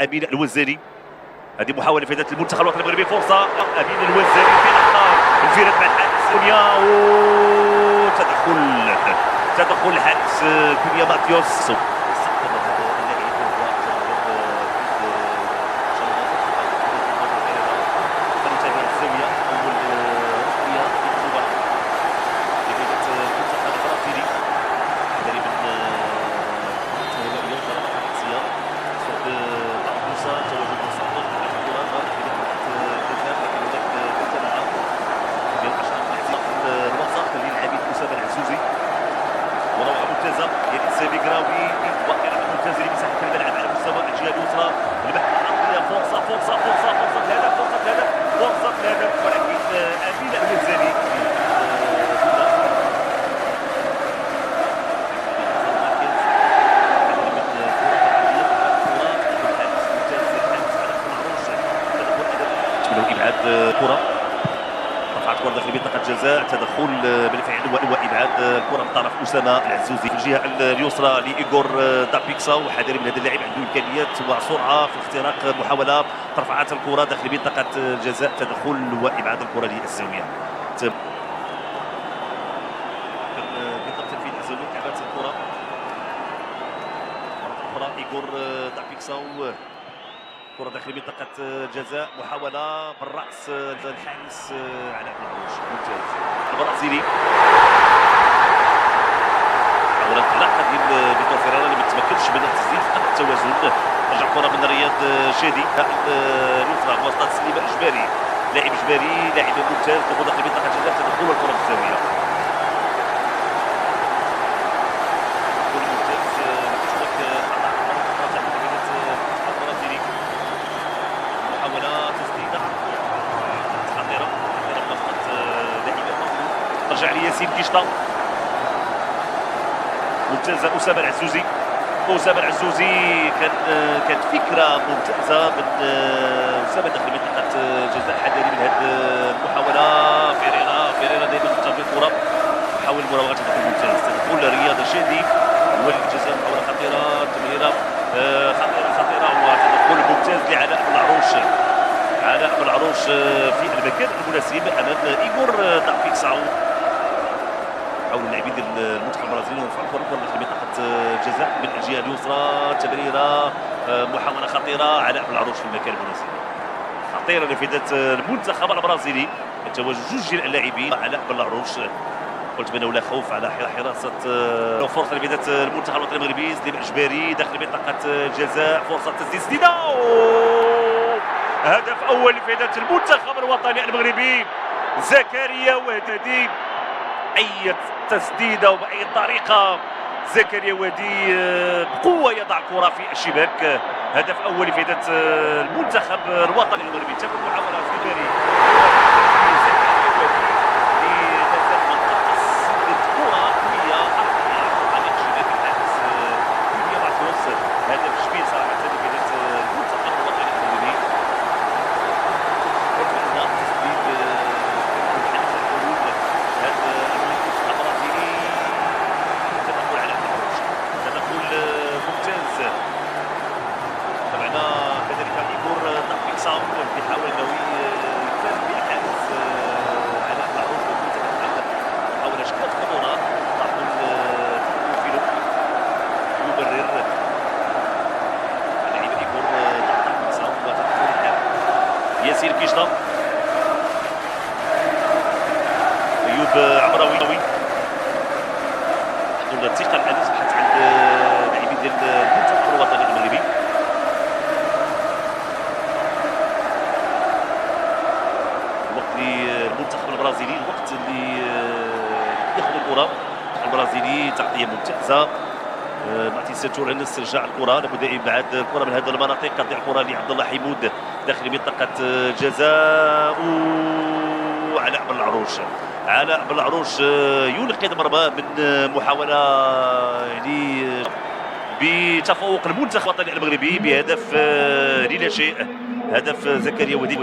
امين الوزاني. هذه محاوله لفائده المنتخب الوطني المغربي، فرصه امين الوزاني في لقطه انفراد مع الحارس كونيا، تدخل الحارس كونيا ماتيوس. إبعاد كرة، رفعت كرة داخل منطقة الجزاء، تدخل بالفعل وإبعاد الكرة من طرف أسامة العزوزي في الجهة اليسرى لإيغور دابيكسا. وحذر من هذا اللاعب، عنده إمكانيات وسرعة في اختراق محاولة، رفعت الكرة داخل منطقة الجزاء، تدخل وإبعاد الكرة للزاوية. بالضبط تنفيذ الزاوية، لعبت الكرة مرة أخرى إيغور دابيكسا، كرة داخل منطقة الجزاء، محاولة بالرأس الحارس علاء العروش، ممتاز البرازيلي. حاول انطلاقة ديال فيتور فيريرا اللي ما تمكنش من التسديد، فقد التوازن. ترجع كرة من رياض شادي اليسرى بواسطة سليمان جباري، لاعب جباري لاعب ممتاز، دخول داخل منطقة الجزاء، تدخل الكرة في الزاوية. ترجع لياسين كيشطا، ممتازة أسامة العزوزي. أسامة العزوزي كانت فكرة ممتازة من أسامة داخل منطقة الجزاء، حذري من هذه المحاولة. فيريرا دائما تنتظر الكرة، يحاول المراوغة، تدخل ممتاز، تدخل رياض شادي والجزاء، محاولة خطيرة، تمريرة خطيرة وتدخل ممتاز لعلاء بالعروش. علاء بالعروش في المكان المناسب أمام إيغور دابيكسا. حاول اللاعبين ديال المنتخب البرازيلي يرفعوا الكره داخل منطقه الجزاء من الجهه اليسرى، تمريره، محاوله خطيره، علاء بالعروش في المكان المناسب، خطيره لفائده المنتخب البرازيلي. التواجد جوج اللاعبين، علاء بالعروش قلت بانه لا خوف على حراسه. فرصه لفائده المنتخب الوطني المغربي، سليم الجباري داخل منطقه الجزاء، فرصه تسديد سديده، هدف اول لفائده المنتخب الوطني المغربي. زكريا وهدي، اي تسديده وباي طريقه زكريا وادي بقوه يضع الكره في الشباك. هدف اول لفائده المنتخب الوطني المغربي. تكون محاوله في بالي بيحاول انه يفاز بالحارس علاء بالعروش محاولة شكلت خطورة، تعطل فيلو يبرر لاعب إيغور دابيكسا وتدخل الحارس ياسين كيشطا، أيوب عمراوي. عندهم الثقة الآن أصبحت عند لاعبين ديال المنتخب الوطني المغربي. المنتخب البرازيلي الوقت اللي ياخذ الكره البرازيلي، تغطيه ممتازه، معطي سيرتور هنا استرجاع الكره، لابد ابعاد الكره من هذه المناطق. تضيع الكره لعبد الله حمود داخل منطقه الجزاء، علاء علاء بالعروش يلقي المرمى من محاوله يعني بتفوق المنتخب الوطني المغربي بهدف لا شيء، هدف زكريا ودي.